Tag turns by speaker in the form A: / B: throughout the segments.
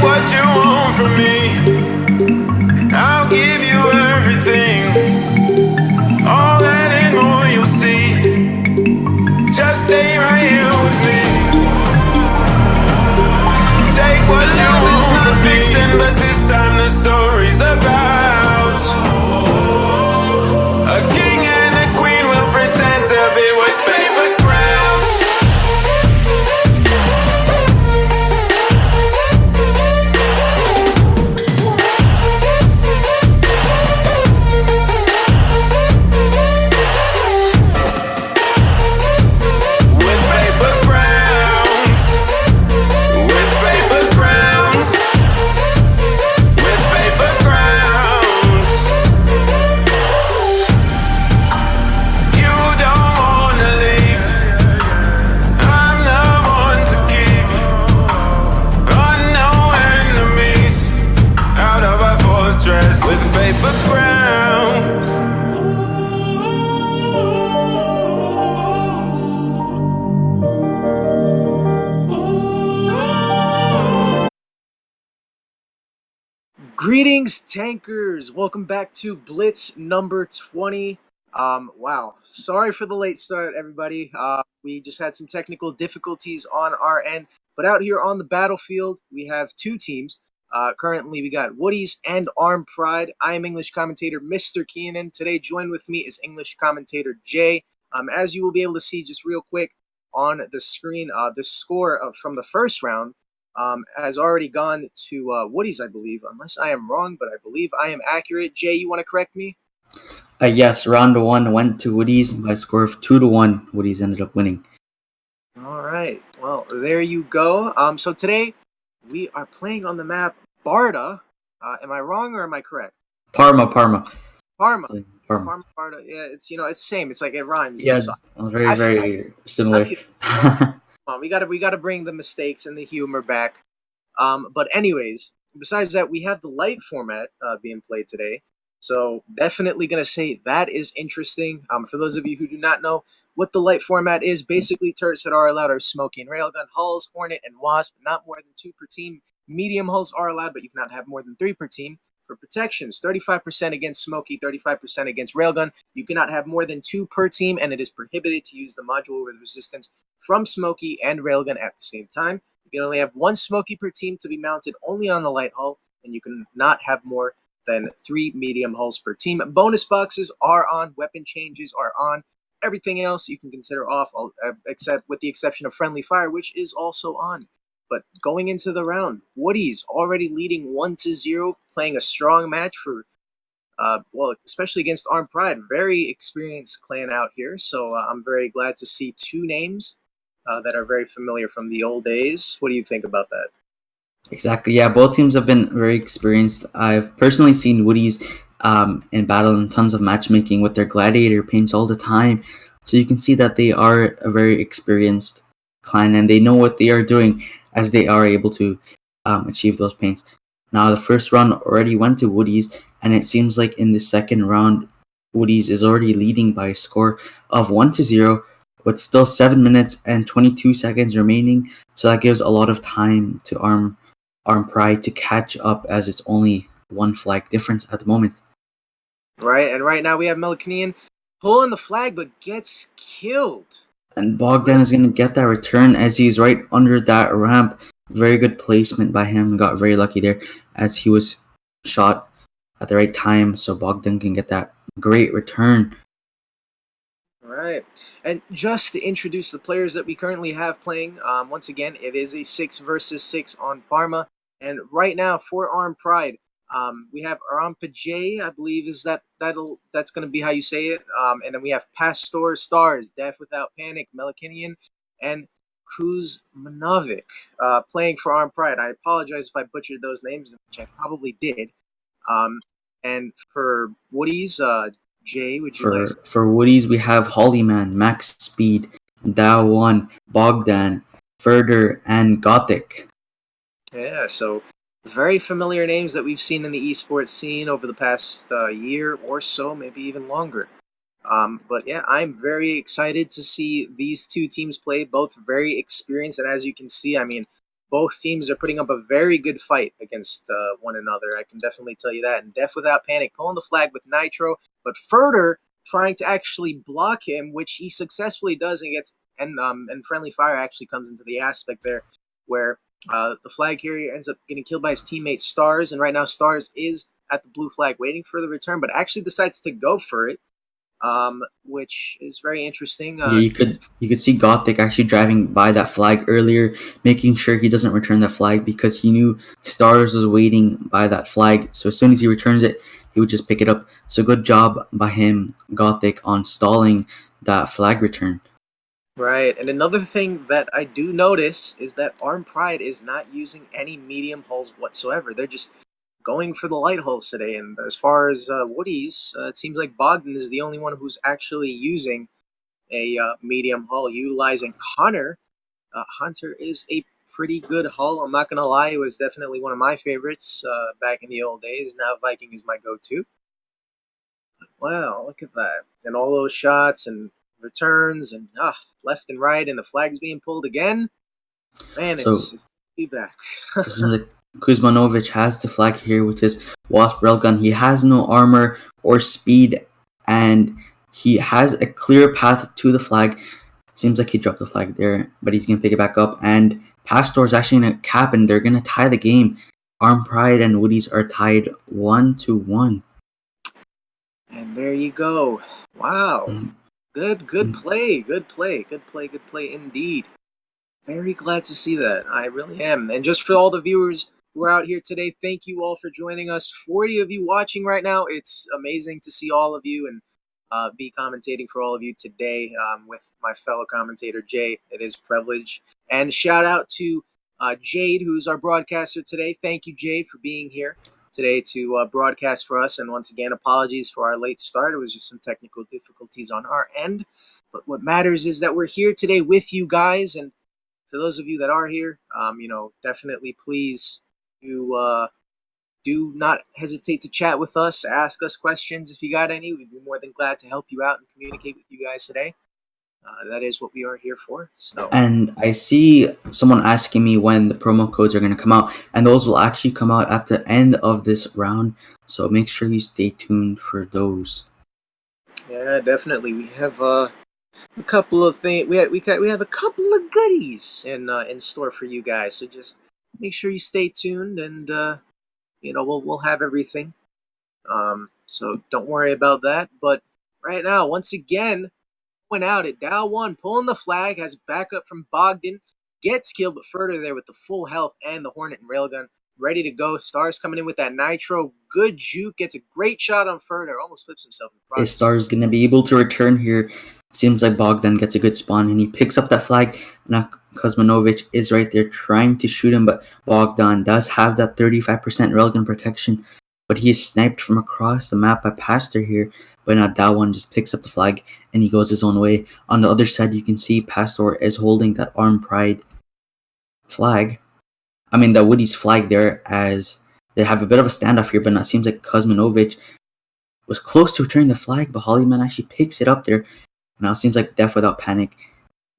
A: what you want from me. I'll give you everything. All that and more you'll see. Just stay right here with me. Take what you want from me. But this time the story's about a king and a queen will pretend to be with paper crowns. With paper crowns. With paper crowns. With paper crowns. You don't wanna leave. I'm the one to keep. Unknown enemies out of our fortress with paper crowns.
B: Greetings, tankers! Welcome back to Blitz number 20. Wow. Sorry for the late start, everybody. We just had some technical difficulties on our end. But out here on the battlefield, we have two teams. Currently, we got WoodyS and Arm Pride. I am English commentator Mr. Keenan. Today, joined with me is English commentator Jay. As you will be able to see just real quick on the screen, the score from the first round has already gone to WoodyS, I believe, unless I am wrong, but I believe I am accurate. Jay, you want to correct me?
C: Yes, round one went to WoodyS by a score of 2-1. WoodyS ended up winning.
B: All right. Well, there you go. So today we are playing on the map Barda. Am I wrong or am I correct?
C: Parma.
B: Parma. Barda. Yeah, it's it's same. It's like it rhymes.
C: Yes,
B: So
C: very similar.
B: Come on, we gotta bring the mistakes and the humor back. But anyways, besides that, we have the light format being played today. So definitely gonna say that is interesting. For those of you who do not know what the light format is, basically turrets that are allowed are smoky and railgun, hulls, hornet, and wasp. Not more than 2 per team. Medium hulls are allowed, but you cannot have more than 3 per team. For protections, 35% against smoky, 35% against railgun. You cannot have more than 2 per team, and it is prohibited to use the module with resistance from smoky and railgun at the same time. You can only have 1 smoky per team to be mounted only on the light hull, and you can not have more than 3 medium hulls per team. Bonus boxes are on, weapon changes are on. Everything else you can consider off, except with the exception of friendly fire, which is also on. But going into the round, WoodyS already leading 1-0, playing a strong match for, well, especially against Arm Pride. Very experienced clan out here, so I'm very glad to see 2 names that are very familiar from the old days. What do you think about that?
C: Exactly. Yeah, both teams have been very experienced. I've personally seen WoodyS in battle in tons of matchmaking with their gladiator paints all the time. So you can see that they are a very experienced clan and they know what they are doing as they are able to achieve those paints. Now, the first round already went to WoodyS, and it seems like in the second round, WoodyS is already leading by a score of 1-0 with still 7 minutes and 22 seconds remaining. So that gives a lot of time to Arm Pride to catch up, as it's only 1 flag difference at the moment.
B: Right, and right now we have Melkinian pulling the flag but gets killed.
C: And Bogdan is going to get that return as he's right under that ramp. Very good placement by him. Got very lucky there as he was shot at the right time. So Bogdan can get that great return.
B: Right. And just to introduce the players that we currently have playing, once again, it is a 6 versus 6 on Parma. And right now for Arm Pride, we have Arampajay, I believe that's going to be how you say it. And then we have Pastor Stars, Death Without Panic, Melkinian, and Kuzmanovic playing for Arm Pride. I apologize if I butchered those names, which I probably did. And for WoodyS, Jay, would you like?
C: For WoodyS, we have Hollyman, Max Speed, Daw1, Bogdan, Further, and Gothic.
B: Yeah, so very familiar names that we've seen in the esports scene over the past year or so, maybe even longer. But yeah, I'm very excited to see these two teams play, both very experienced. And as you can see, I mean, both teams are putting up a very good fight against one another. I can definitely tell you that. And Def without panic pulling the flag with Nitro, but Furter trying to actually block him, which he successfully does, and gets and friendly fire actually comes into the aspect there where the flag carrier ends up getting killed by his teammate Stars, and right now Stars is at the blue flag waiting for the return, but actually decides to go for it, which is very interesting.
C: Yeah, you could see Gothic actually driving by that flag earlier, making sure he doesn't return that flag because he knew Stars was waiting by that flag. So as soon as he returns it, he would just pick it up. So good job by him, Gothic, on stalling that flag return.
B: Right, and another thing that I do notice is that Arm Pride is not using any medium hulls whatsoever. They're just going for the light hulls today. And as far as WoodyS, it seems like Bogdan is the only one who's actually using a medium hull, utilizing Hunter. Hunter is a pretty good hull. I'm not going to lie, it was definitely one of my favorites back in the old days. Now Viking is my go-to. Wow, look at that. And all those shots and returns and left and right, and the flag's being pulled again. Man,
C: So
B: it's feedback.
C: it seems like Kuzmanovic has the flag here with his Wasp railgun. He has no armor or speed, and he has a clear path to the flag. Seems like he dropped the flag there, but he's gonna pick it back up. And Pastor is actually gonna cap, and they're gonna tie the game. Arm Pride and WoodyS are tied 1-1.
B: And there you go. Wow. Good play. Good play indeed. Very glad to see that. I really am. And just for all the viewers who are out here today, thank you all for joining us. 40 of you watching right now. It's amazing to see all of you and be commentating for all of you today with my fellow commentator, Jay. It is a privilege. And shout out to Jade, who's our broadcaster today. Thank you, Jade, for being here today to broadcast for us. And once again, apologies for our late start. It was just some technical difficulties on our end. But what matters is that we're here today with you guys. And for those of you that are here, definitely please do not hesitate to chat with us, ask us questions if you got any. We'd be more than glad to help you out and communicate with you guys today. That is what we are here for. So,
C: And I see someone asking me when the promo codes are going to come out, and those will actually come out at the end of this round. So make sure you stay tuned for those.
B: yeah, definitely. We have a couple of things. We have a couple of goodies in store for you guys. So just make sure you stay tuned, and we'll have everything. So don't worry about that. But right now, once again, went out at Dow 1, pulling the flag, has backup from Bogdan, gets killed, but further there with the full health and the Hornet and Railgun ready to go. Stars coming in with that Nitro, good juke, gets a great shot on further, almost flips himself in the process.
C: Is Stars going to be able to return here? Seems like Bogdan gets a good spawn, and he picks up that flag. Now Kuzmanovic is right there trying to shoot him, but Bogdan does have that 35% railgun protection, but he is sniped from across the map by Pastor here. But now Dawan just picks up the flag and he goes his own way. On the other side, you can see Pastor is holding that Arm Pride flag. I mean, the WoodyS flag there, as they have a bit of a standoff here, but now it seems like Kuzmanovic was close to returning the flag, but Hollyman actually picks it up there. Now it seems like Def Without Panic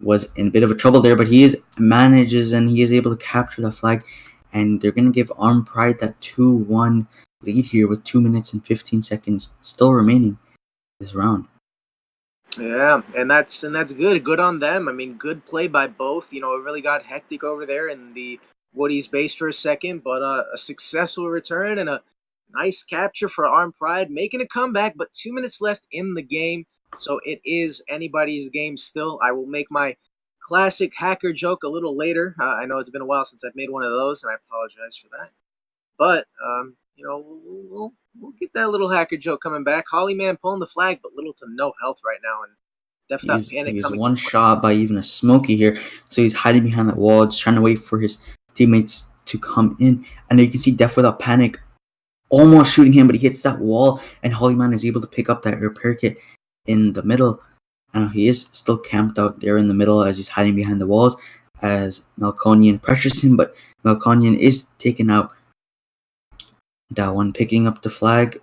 C: was in a bit of a trouble there, but he manages and he is able to capture the flag. And they're going to give Arm Pride that 2-1 lead here with 2 minutes and 15 seconds still remaining this round.
B: Yeah, and that's good. Good on them. I mean, good play by both. It really got hectic over there in the WoodyS base for a second, but a successful return and a nice capture for Arm Pride, making a comeback, but 2 minutes left in the game. So it is anybody's game still. I will make my classic hacker joke a little later. I know it's been a while since I've made one of those, and I apologize for that. But, we'll get that little hacker joke coming back. Hollyman pulling the flag, but little to no health right now. And definitely panic
C: He was
B: coming
C: one shot by even a Smokey here. So he's hiding behind that wall, just trying to wait for his teammates to come in. And you can see Def Without Panic almost shooting him, but he hits that wall, and Hollyman is able to pick up that repair kit in the middle. And he is still camped out there in the middle as he's hiding behind the walls as Melkonian pressures him, but Melkonian is taken out. That one picking up the flag,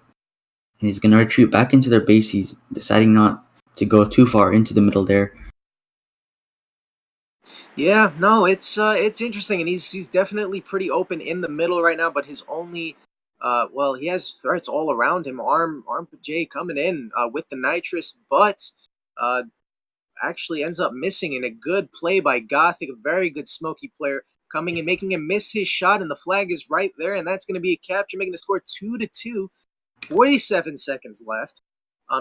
C: and he's going to retreat back into their base. He's deciding not to go too far into the middle there.
B: Yeah, no, it's interesting, and he's definitely pretty open in the middle right now. But his only, well, he has threats all around him. Arm J coming in with the nitrous, but uh, actually ends up missing in a good play by Gothic, a very good smoky player coming and making him miss his shot, and the flag is right there, and that's going to be a capture, making the score 2-2. 47 seconds left.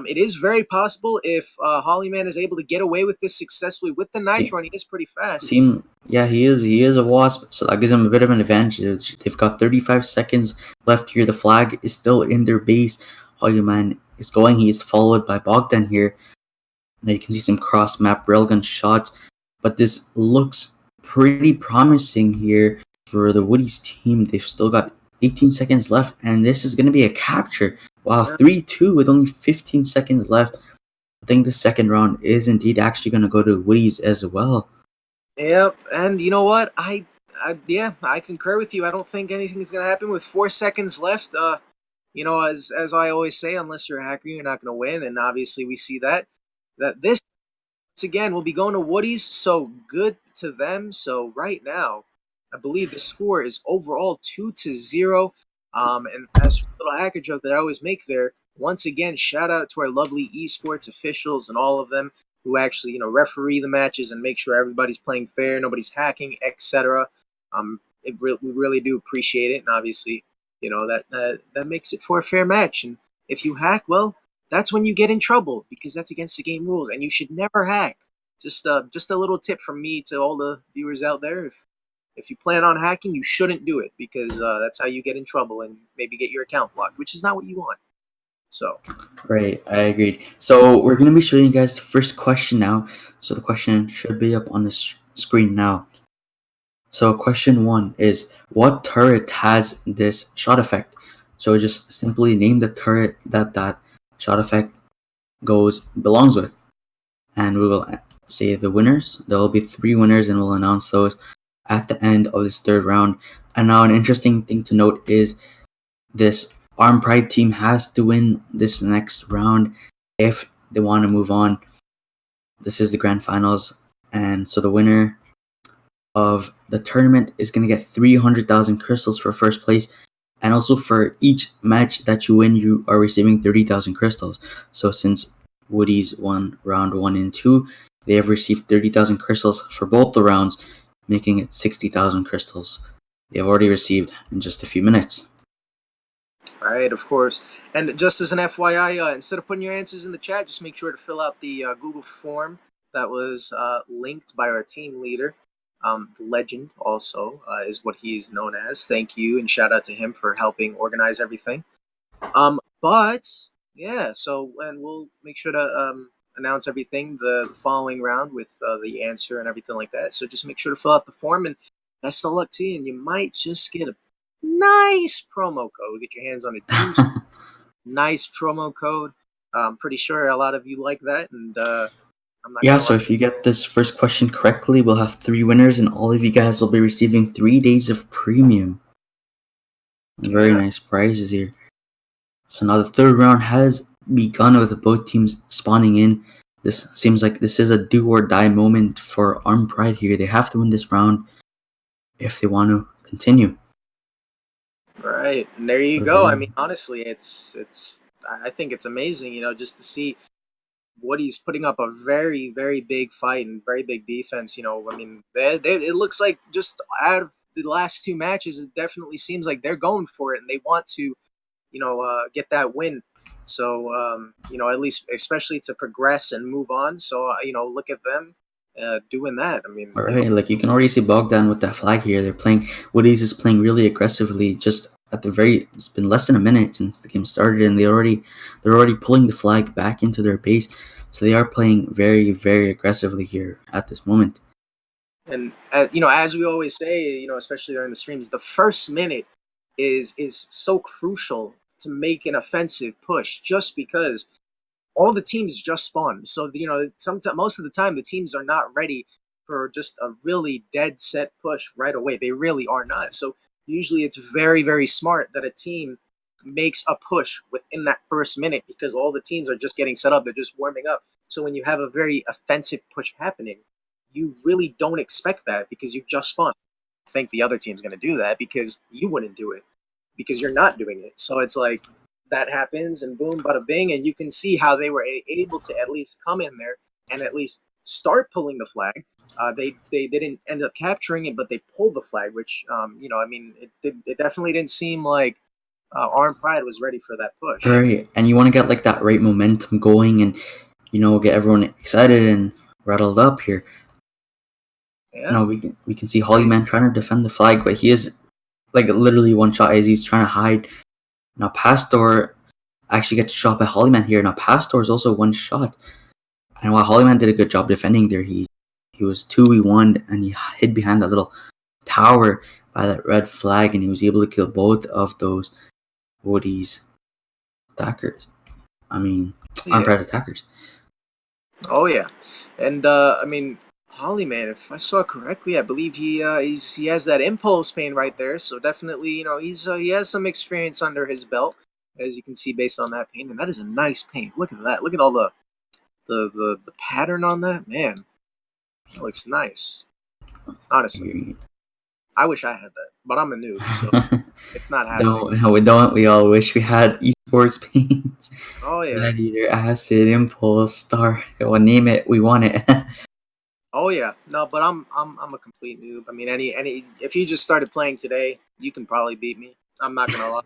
B: It is very possible if Hollyman is able to get away with this successfully with the
C: See,
B: Nitro, and he is pretty fast.
C: yeah, he is a wasp, so that gives him a bit of an advantage. They've got 35 seconds left here. The flag is still in their base. Hoyuman is going. He is followed by Bogdan here. Now you can see some cross map railgun shots, but this looks pretty promising here for the WoodyS team. They've still got 18 seconds left, and this is going to be a capture. Wow, 3-2 with only 15 seconds left. I think the second round is indeed actually going to go to WoodyS as well.
B: Yep, and you know what? Yeah, I concur with you. I don't think anything's gonna happen with 4 seconds left. As I always say, unless you're a hacker, you're not gonna win, and obviously we see that this once again will be going to WoodyS. So good to them. So right now, I believe the score is overall 2-0. And as for the little hacker joke that I always make there, once again, shout out to our lovely esports officials and all of them who actually, referee the matches and make sure everybody's playing fair, nobody's hacking, etc. We really do appreciate it, and obviously, that makes it for a fair match. And if you hack, well, that's when you get in trouble because that's against the game rules, and you should never hack. Just a little tip from me to all the viewers out there: if you plan on hacking, you shouldn't do it because that's how you get in trouble and maybe get your account blocked, which is not what you want. So,
C: Right, I agreed. So we're going to be showing you guys the first question now. So the question should be up on the screen now. So question 1 is, what turret has this shot effect? So just simply name the turret that shot effect belongs with, and we will say the winners. There will be 3 winners, and we'll announce those at the end of this third round. And now an interesting thing to note is this Arm Pride team has to win this next round if they want to move on. This is the grand finals, and so the winner of the tournament is going to get 300,000 crystals for first place, and also for each match that you win, you are receiving 30,000 crystals. So since WoodyS won round 1 and 2, they have received 30,000 crystals for both the rounds, making it 60,000 crystals they have already received in just a few minutes.
B: all right, of course. And just as an FYI, instead of putting your answers in the chat, just make sure to fill out the Google form that was linked by our team leader. The legend also is what he's known as. Thank you and shout out to him for helping organize everything. But yeah, and we'll make sure to announce everything the following round with the answer and everything like that. So just make sure to fill out the form, and best of luck to you. And you might just get a nice promo code. Get your hands on a juice, nice promo code. I'm pretty sure a lot of you like that, and I'm not
C: Yeah,
B: gonna
C: so
B: lie.
C: if you get this first question correctly, we'll have 3 winners, and all of you guys will be receiving 3 days of premium. Very
B: Yeah.
C: nice prizes here. So now the third round has begun with both teams spawning in. This seems like this is a do or die moment for Arm Pride here. They have to win this round if they want to continue.
B: Right, and there you go. I
C: Okay.
B: mean, honestly, I think it's amazing, just to see Woody's putting up a very, very big fight and very big defense. I mean, it looks like just out of the last 2 matches, it definitely seems like they're going for it and they want to, get that win. So, at least, especially to progress and move on. So, look at them doing that. I mean,
C: Alright, like you can already see Bogdan with that flag here. They're playing WoodyS is playing really aggressively. Just at it's been less than a minute since the game started, and they're already pulling the flag back into their base. So they are playing very, very aggressively here at this moment.
B: and as we always say, especially during the streams, the first minute is so crucial to make an offensive push, just because all the teams just spawned. So sometimes, most of the time, the teams are not ready for just a really dead set push right away. They really are not. So usually, it's very, very smart that a team makes a push within that first minute because all the teams are just getting set up. They're just warming up. So when you have a very offensive push happening, you really don't expect that because you just spawned. I think the other team's going to do that because you wouldn't do it because you're not doing it. So it's like that happens and boom, bada bing, and you can see how they were able to at least come in there and at least start pulling the flag. They didn't end up capturing it, but they pulled the flag, which it definitely didn't seem like Armed Pride was ready for that push.
C: Right, and you want to get like that right momentum going, and get everyone excited and rattled up here.
B: Yeah.
C: We can see Hollyman trying to defend the flag, but he is like literally one shot as he's trying to hide. Now Pastor actually gets shot by Hollyman here. Now Pastor is also one shot, and while Hollyman did a good job defending there, he was 2v1 and he hid behind that little tower by that red flag, and he was able to kill both of those WoodyS attackers. Armed Pride attackers.
B: Oh yeah, and Hollyman, if I saw correctly, I believe he has that impulse pain right there. So definitely, he has some experience under his belt, as you can see based on that paint, and that is a nice paint. Look at that. Look at all the pattern on that. Man, that looks nice. Honestly, I wish I had that, but I'm a noob, so it's not happening.
C: Don't we all wish we had eSports paints?
B: Oh yeah.
C: Gladiator, Acid, Impulse, Star. Well, name it, we want it.
B: Oh yeah, no, but I'm a complete noob. I mean, any if you just started playing today, you can probably beat me. I'm not gonna lie.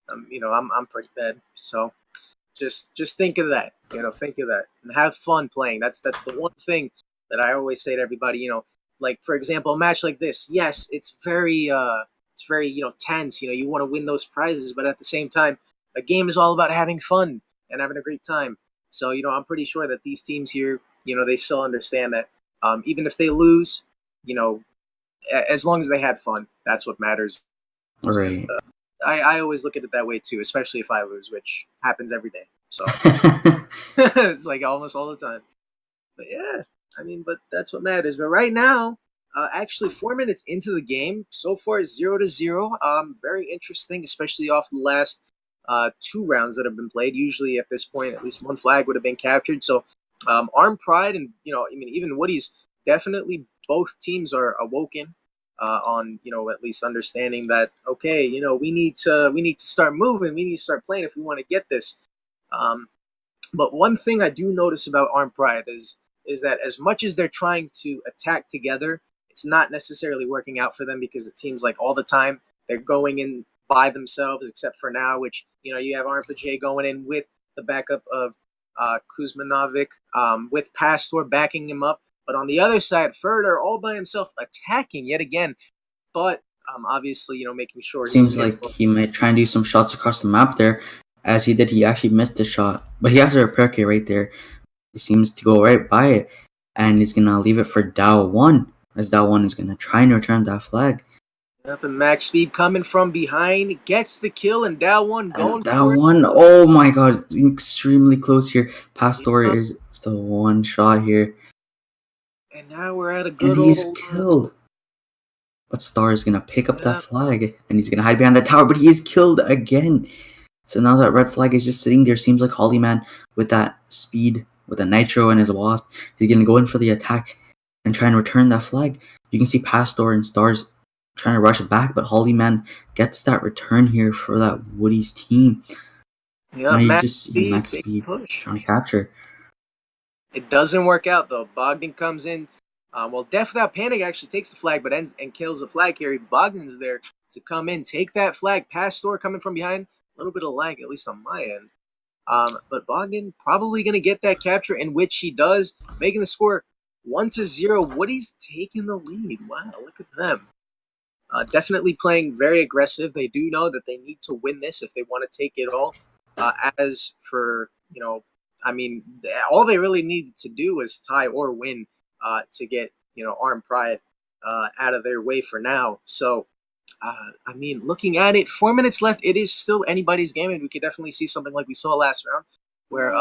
B: I'm pretty bad. So just think of that. Think of that and have fun playing. That's the one thing that I always say to everybody. Like for example, a match like this. Yes, it's very tense. You want to win those prizes, but at the same time, a game is all about having fun and having a great time. So I'm pretty sure that these teams here, they still understand that. Even if they lose, as long as they had fun, that's what matters.
C: Right.
B: I always look at it that way too, especially if I lose, which happens every day. So it's like almost all the time. But yeah, but that's what matters. But right now, actually 4 minutes into the game, so far 0-0. Very interesting, especially off the last 2 rounds that have been played. Usually at this point, at least one flag would have been captured. So Armed Pride and even WoodyS, definitely both teams are awoken on at least understanding that okay, we need to start moving, we need to start playing if we want to get this. But one thing I do notice about Armed Pride is that as much as they're trying to attack together, it's not necessarily working out for them because it seems like all the time they're going in by themselves, except for now, which you have Armpajay going in with the backup of Kuzmanovic, with Pastor backing him up. But on the other side, Furter all by himself attacking yet again. But obviously, making sure
C: seems like he might try and do some shots across the map there. As he did, he actually missed the shot. But he has a repair kit right there. He seems to go right by it. And he's going to leave it for Dow1. As Dow1 is going to try and return that flag.
B: Yep, and Max Speed coming from behind gets the kill, and Dow1 going for it.
C: Dow1, oh my god, extremely close here. Pastor is still one shot here.
B: And now we're at a good
C: and he's killed. But Star is going to pick up that flag. And he's going to hide behind the tower. But he is killed again. So now that red flag is just sitting there. Seems like Hollyman with that speed, with a nitro and his wasp, he's going to go in for the attack and try and return that flag. You can see Pastor and Stars trying to rush back, but Hollyman gets that return here for that WoodyS team.
B: Yeah,
C: Max Speed trying to capture.
B: It doesn't work out though. Bogdan comes in. Death Without Panic actually takes the flag, but ends and kills the flag carrier. Bogdan's there to come in, take that flag. Pastor coming from behind. A little bit of lag, at least on my end. But Bogdan probably going to get that capture, in which he does, making the score 1-0. WoodyS taking the lead. Wow, look at them. Definitely playing very aggressive. They do know that they need to win this if they want to take it all. As for, all they really needed to do was tie or win to get, Armed Pride out of their way for now. So, looking at it, 4 minutes left. It is still anybody's game, and we could definitely see something like we saw last round, where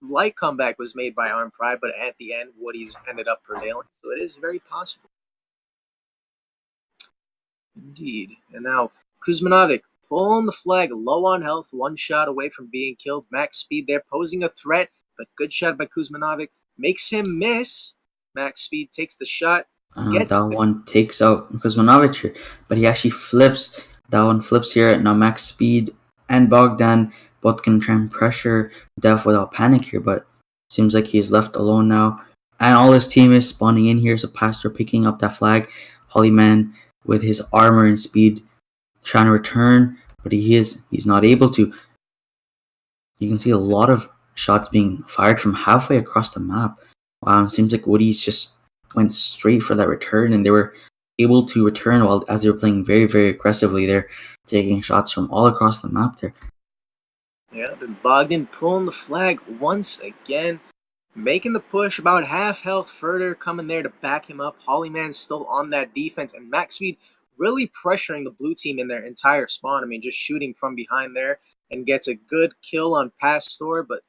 B: light comeback was made by Armed Pride, but at the end, WoodyS ended up prevailing. So it is very possible. Indeed. And now Kuzmanovic pulling the flag, low on health, one shot away from being killed. Max Speed there posing a threat, but good shot by Kuzmanovic makes him miss. Max Speed takes the shot. Gets
C: That one takes out Kuzmanovic here, but he actually flips. That one flips here. Now Max Speed and Bogdan both can try and pressure Dev without panic here, but seems like he's left alone now. And all his team is spawning in here, so Pastor picking up that flag. Hollyman with his armor and speed trying to return, but he's not able to. You can see a lot of shots being fired from halfway across the map. Wow, it seems like WoodyS just went straight for that return, and they were able to return while as they were playing very, very aggressively. They're taking shots from all across the map there.
B: Yeah, but Bogdan pulling the flag once again, making the push about half health further, coming there to back him up. Hollyman's still on that defense, and Max Speed really pressuring the blue team in their entire spawn. I mean, just shooting from behind there and gets a good kill on Pastor, but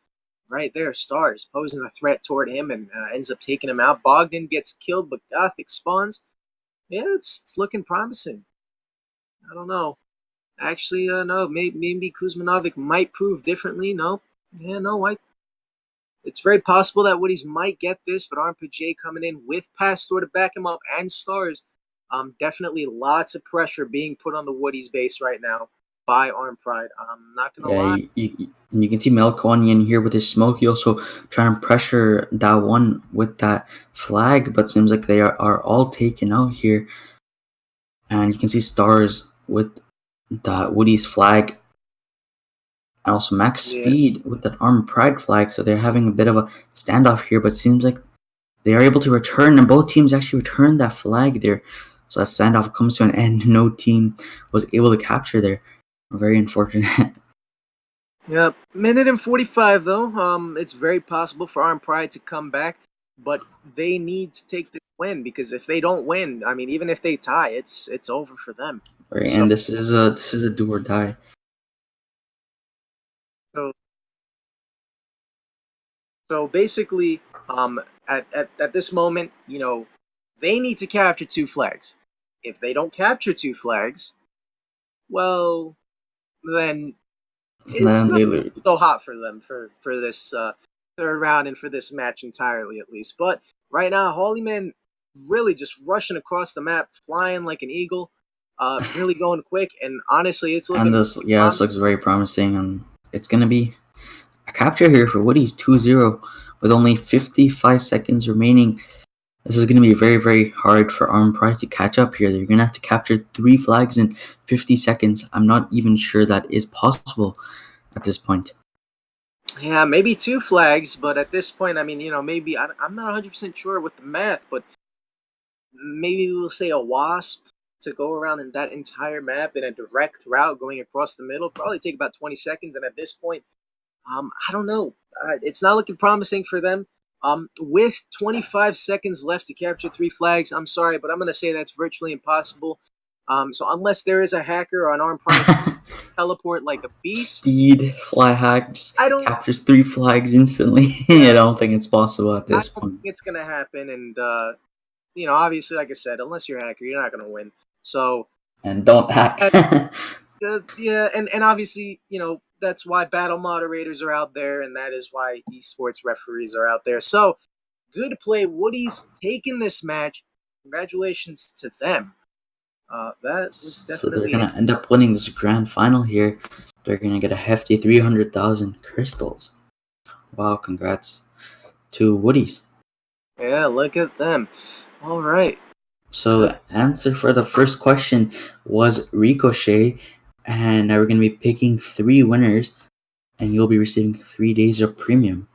B: right there, Stars posing a threat toward him and ends up taking him out. Bogdan gets killed, but Gothic spawns. Yeah, it's looking promising. I don't know. Actually, no, maybe Kuzmanovic might prove differently. No, yeah, no, it's very possible that WoodyS might get this, but RPG coming in with Pastor to back him up and Stars. Definitely lots of pressure being put on the WoodyS base right now by Arm Pride. I'm not gonna lie.
C: You can see Melkonian here with his smoke. He also trying to pressure that one with that flag, but seems like they are all taken out here. And you can see Stars with that WoodyS flag, and also Max Speed with that Arm Pride flag. So they're having a bit of a standoff here, but seems like they are able to return, and both teams actually return that flag there. So that standoff comes to an end. No team was able to capture there. Very unfortunate.
B: Yep, minute and 45 though. It's very possible for Arm Pride to come back, but they need to take this win, because if they don't win, I mean, even if they tie, it's over for them.
C: Right, so, and this is a do or die.
B: So basically, at this moment, you know, they need to capture 2 flags. If they don't capture 2 flags, well, then it's not so hot for them for this third round and for this match entirely, at least. But right now, Hollyman really just rushing across the map, flying like an eagle, really going quick. And honestly, it's looking.
C: And this looks very promising, and it's gonna be a capture here for WoodyS 2-0 with only 55 seconds remaining. This is going to be very, very hard for Arm Pride to catch up here. They're going to have to capture 3 flags in 50 seconds. I'm not even sure that is possible at this point.
B: Yeah, maybe 2 flags, but at this point, I mean, you know, maybe I'm not 100% sure with the math, but maybe we'll say a wasp to go around in that entire map in a direct route going across the middle. Probably take about 20 seconds, and at this point, I don't know. It's not looking promising for them. With 25 seconds left to capture 3 flags, I'm sorry, but I'm going to say that's virtually impossible. So unless there is a hacker or an Arm Pride teleport like a beast.
C: Speed fly hack just captures 3 flags instantly. Yeah. I don't think it's possible at this point.
B: I don't think it's going to happen. And, you know, obviously, like I said, unless you're a hacker, you're not going to win. So.
C: And don't hack.
B: Yeah, and obviously, you know, that's why battle moderators are out there, and that is why esports referees are out there. So, good play. WoodyS taking this match. Congratulations to them. That was definitely.
C: So they're gonna end up winning this grand final here. They're gonna get a hefty 300,000 crystals. Wow! Congrats to WoodyS.
B: Yeah, look at them. All right.
C: So the answer for the first question was Ricochet, and now we're gonna be picking 3 winners, and you'll be receiving 3 days of premium.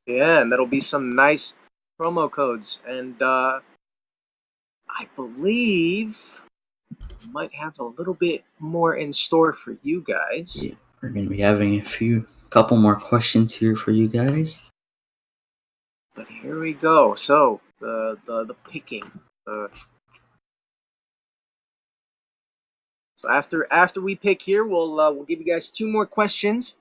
B: Yeah, and that'll be some nice promo codes, and I believe we might have a little bit more in store for you guys.
C: Yeah, we're gonna be having a couple more questions here for you guys.
B: But here we go. So the picking. So after we pick here, we'll give you guys 2 more questions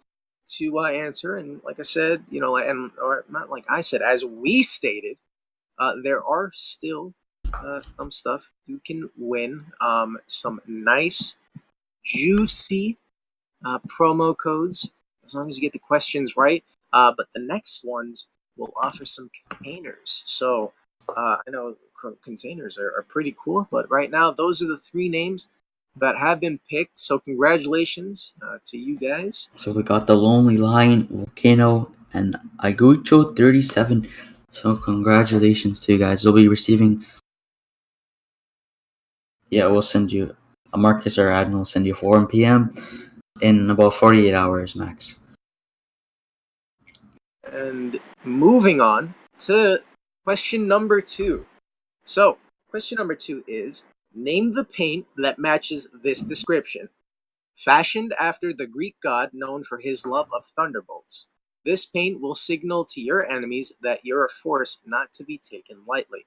B: to answer, and like I said, you know, or not like I said, as we stated, there are still some stuff you can win. Some nice, juicy promo codes as long as you get the questions right. But the next ones will offer some containers. So I know containers are pretty cool, but right now those are the 3 names that have been picked. So congratulations to you guys.
C: So we got the Lonely Lion, Volcano, and Igucho 37. So congratulations to you guys. You'll be receiving. Yeah, we'll send you. Marcus or Admin will send you 4 p.m. in about 48 hours max.
B: And moving on to question number 2. So, question number 2 is, name the paint that matches this description. Fashioned after the Greek god known for his love of thunderbolts. This paint will signal to your enemies that you're a force not to be taken lightly.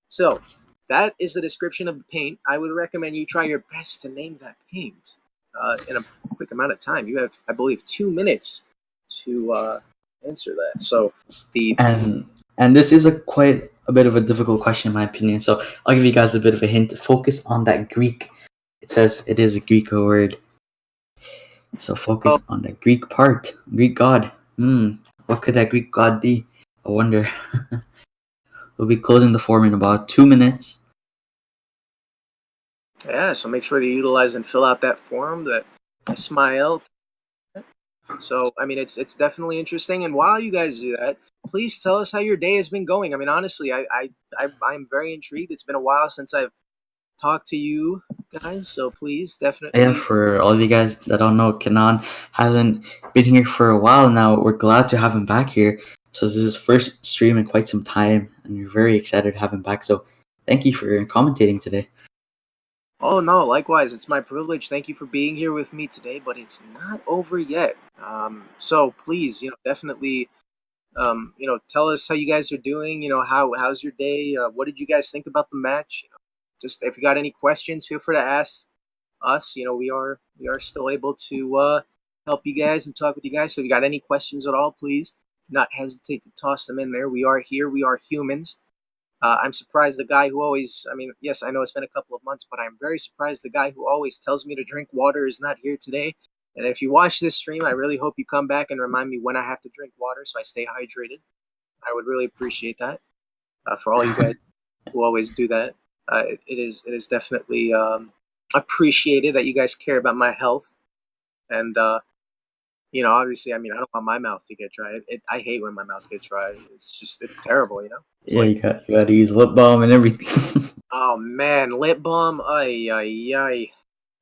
B: So, that is the description of the paint. I would recommend you try your best to name that paint in a quick amount of time. You have, I believe, 2 minutes to answer that. So, the
C: And this is quite a bit of a difficult question in my opinion. So I'll give you guys a bit of a hint. Focus on that Greek. It says it is a Greek word. So focus on the Greek part. Greek god. What could that Greek god be? I wonder. We'll be closing the form in about 2 minutes.
B: yeah, so make sure to utilize and fill out that form that I smiled. So I mean, it's definitely interesting. And while you guys do that, please tell us how your day has been going. I mean, honestly, I'm very intrigued. It's been a while since I've talked to you guys, so please
C: Yeah,
B: definitely.
C: for all of you guys that don't know, Kanan hasn't been here for a while now. We're glad to have him back here. So this is his first stream in quite some time, and we're very excited to have him back. So thank you for commentating today.
B: Oh no, likewise, it's my privilege. Thank you for being here with me today, but it's not over yet. So please, definitely, tell us how you guys are doing. How's your day? What did you guys think about the match? Just if you got any questions, feel free to ask us. We are still able to help you guys and talk with you guys. So if you got any questions at all, please do not hesitate to toss them in there. We are here. We are humans. I'm surprised the guy who always, I mean, yes, I know it's been a couple of months, but I'm very surprised the guy who always tells me to drink water is not here today. And if you watch this stream, I really hope you come back and remind me when I have to drink water so I stay hydrated. I would really appreciate that for all you guys who always do that. It is definitely appreciated that you guys care about my health. And, obviously, I mean, I don't want my mouth to get dry. I hate when my mouth gets dry. It's terrible, It's
C: Yeah,
B: like,
C: you got to use lip balm and everything.
B: oh man, lip balm. Ay, ay, ay.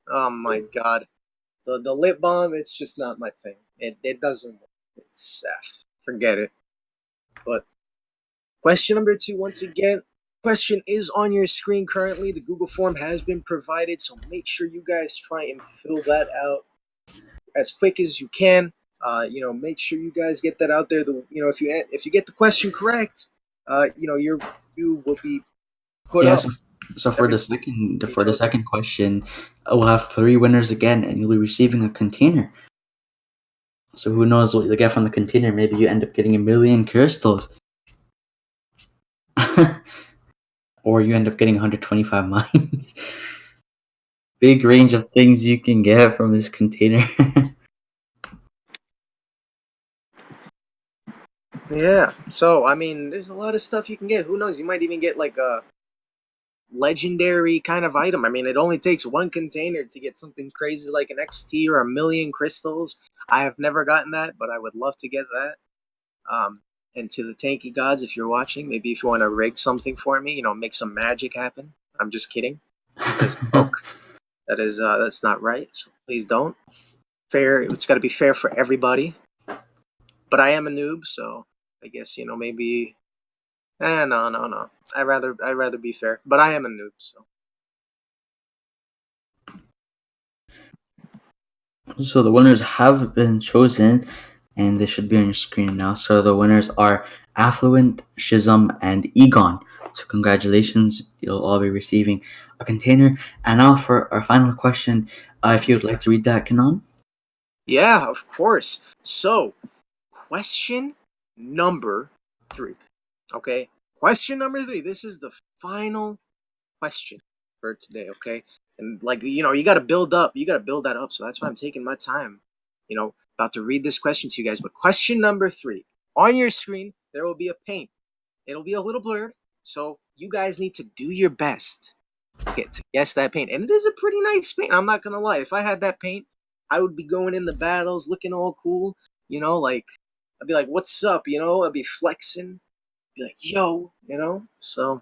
B: Oh my god. The lip balm, it's just not my thing. It doesn't work. It's, forget it. But question number 2, once again, question is on your screen currently. The Google form has been provided, so make sure you guys try and fill that out as quick as you can. Make sure you guys get that out there. If you get the question correct, you will be put
C: Yeah.
B: up.
C: So for the second question, we'll have 3 winners again, and you'll be receiving a container. So who knows what you'll get from the container? Maybe you end up getting 1,000,000 crystals, or you end up getting 125 mines. Big range of things you can get from this container.
B: Yeah. So I mean, there's a lot of stuff you can get. Who knows? You might even get like a legendary kind of item. I mean, it only takes 1 container to get something crazy like an XT or 1,000,000 crystals. I have never gotten that, but I would love to get that. And to the Tanki gods, if you're watching, maybe if you want to rig something for me, make some magic happen. I'm just kidding. That is broke. That's not right. So please don't. Fair. It's got to be fair for everybody. But I am a noob, so I guess maybe. No. I'd rather be fair. But I am a noob, so.
C: So the winners have been chosen, and they should be on your screen now. So the winners are Affluent, Shizam, and Egon. So congratulations, you'll all be receiving a container. And now for our final question, if you would like to read that, Kanan.
B: Yeah, of course. So, question number 3. Okay? Question number 3. This is the final question for today, okay? And you got to build up. You got to build that up. So that's why I'm taking my time, about to read this question to you guys. But question number 3. On your screen, there will be a paint. It'll be a little blurred, so you guys need to do your best to guess that paint. And it is a pretty nice paint. I'm not gonna lie. If I had that paint, I would be going in the battles looking all cool. Like I'd be like, "What's up?" I'd be flexing, be like, "Yo," So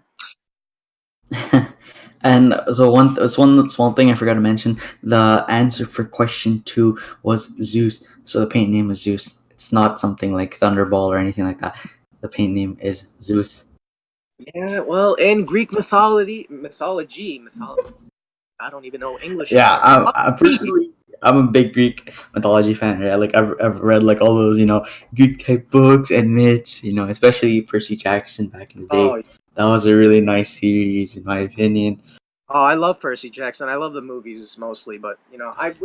C: And so one small thing I forgot to mention. The answer for question 2 was Zeus. So the paint name is Zeus. It's not something like Thunderball or anything like that. The paint name is Zeus.
B: yeah, well, in Greek mythology, I don't even know English
C: Yeah,
B: anymore.
C: I'm a big Greek mythology fan. Right? Like I've read like all those Greek type books and myths. Especially Percy Jackson back in the day.
B: Oh,
C: That was a really nice series, in my opinion.
B: I love Percy Jackson. I love the movies mostly, but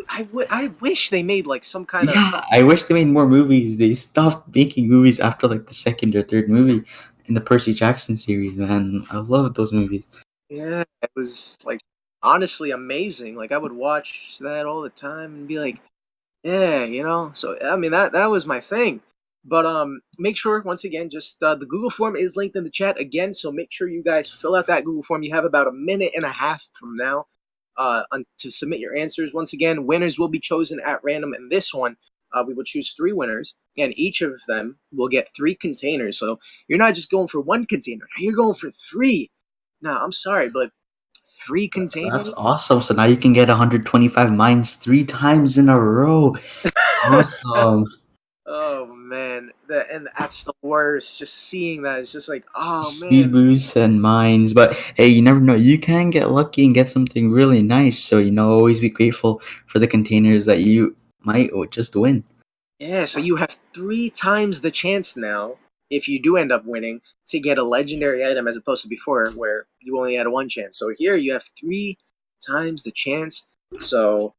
B: I wish they made like some kind of.
C: Yeah, I wish they made more movies. They stopped making movies after like the second or third movie in the Percy Jackson series. Man, I love those movies.
B: Yeah, it was like honestly amazing. Like I would watch that all the time and be like, yeah. So I mean that was my thing. But make sure once again, just the Google form is linked in the chat again. So make sure you guys fill out that Google form. You have about a minute and a half from now to submit your answers. Once again, winners will be chosen at random. In this one, we will choose 3 winners, and each of them will get 3 containers. So you're not just going for 1 container. You're going for 3. Now, I'm sorry, but 3
C: That's
B: containers?
C: awesome. So now you can get 125 mines 3 times in a row. Awesome.
B: Oh man, and that's the worst. Just seeing that, it's just like, oh
C: Speed
B: man.
C: boosts and mines. But hey, you never know. You can get lucky and get something really nice. So, always be grateful for the containers that you might just win.
B: Yeah, so you have 3 times the chance now, if you do end up winning, to get a legendary item as opposed to before where you only had 1 chance. So here you have 3 times the chance. So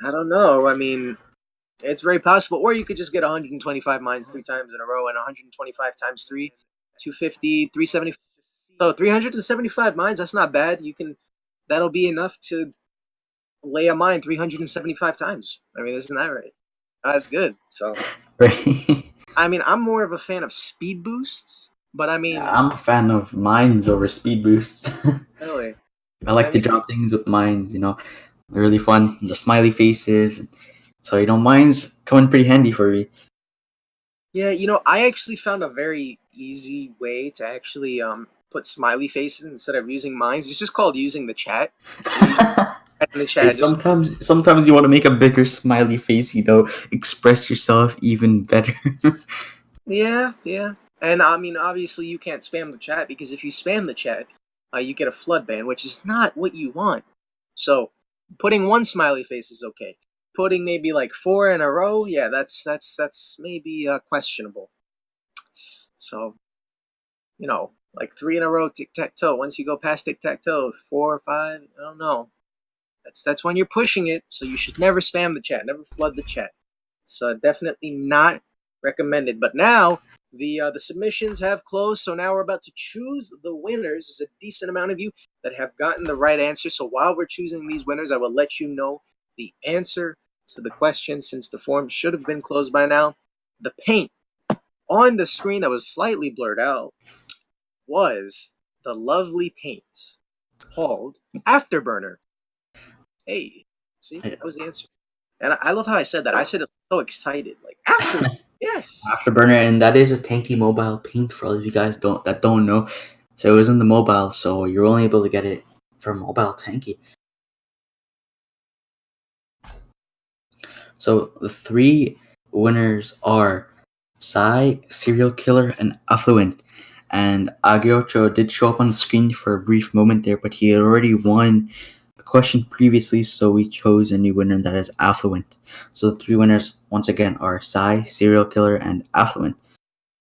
B: I don't know. I mean, it's very possible. Or you could just get 125 mines 3 times in a row, and 125 times 3, 250, 370. So 375 mines, that's not bad. That'll be enough to lay a mine 375 times. I mean, isn't that right? That's good. So,
C: Right?
B: I mean, I'm more of a fan of speed boosts, but I mean,
C: I'm a fan of mines over speed boosts.
B: really,
C: I like
B: I
C: to
B: mean,
C: draw things with mines, They're really fun. The smiley faces. So, mines come in pretty handy for me.
B: yeah, I actually found a very easy way to actually put smiley faces instead of using mines. It's just called using the chat. So you in the
C: Hey,
B: chat, just
C: sometimes you want to make a bigger smiley face, express yourself even better.
B: yeah. And I mean, obviously, you can't spam the chat because if you spam the chat, you get a flood ban, which is not what you want. So, putting 1 smiley face is okay. Putting maybe like 4 in a row, yeah, that's maybe questionable. So, like 3 in a row, tic tac toe. Once you go past tic tac toe, 4 or 5, I don't know. That's when you're pushing it. So you should never spam the chat, never flood the chat. So definitely not recommended. But now the submissions have closed, so now we're about to choose the winners. There's a decent amount of you that have gotten the right answer. So while we're choosing these winners, I will let you know the answer to the question since the form should have been closed by now. The paint on the screen that was slightly blurred out was the lovely paint called Afterburner. Hey, see, that was the answer. And I love how I said that. I said it so excited, like after. Yes.
C: Afterburner, and that is a Tanki mobile paint for all of you guys don't know. So it was in the mobile, so you're only able to get it from mobile Tanki. So the 3 winners are Psy, Serial Killer, and Affluent. And Agiocho did show up on the screen for a brief moment there, but he had already won a question previously, so we chose a new winner that is Affluent. So the 3 winners, once again, are Psy, Serial Killer, and Affluent.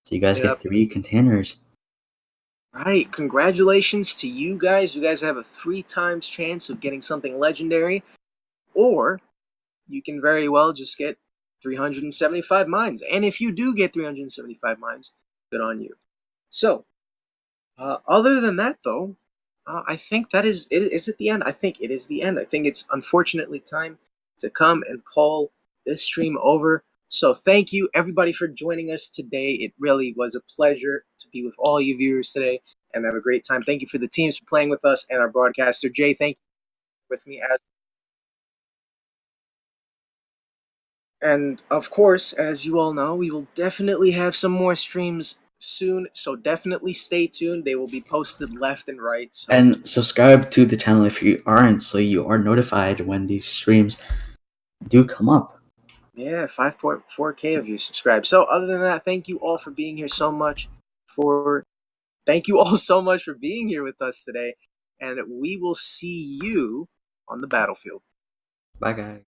C: So you guys
B: Yep.
C: get 3 containers.
B: Right. Congratulations to you guys. You guys have a 3 times chance of getting something legendary, or you can very well just get 375 mines. And if you do get 375 mines, good on you. So, other than that, though, I think that is it the end? I think it is the end. I think it's unfortunately time to come and call this stream over. So thank you everybody for joining us today. It really was a pleasure to be with all you viewers today. and have a great time. Thank you for the teams for playing with us and our broadcaster Jay. Thank you with me as. And of course, as you all know, we will definitely have some more streams soon. So definitely stay tuned. They will be posted left and right. So
C: And subscribe to the channel if you aren't, so you are notified when these streams do come up.
B: yeah, 5.4K of you subscribe. So other than that, thank you all for being here so much. Thank you all so much for being here with us today, and we will see you on the battlefield.
C: Bye, guys.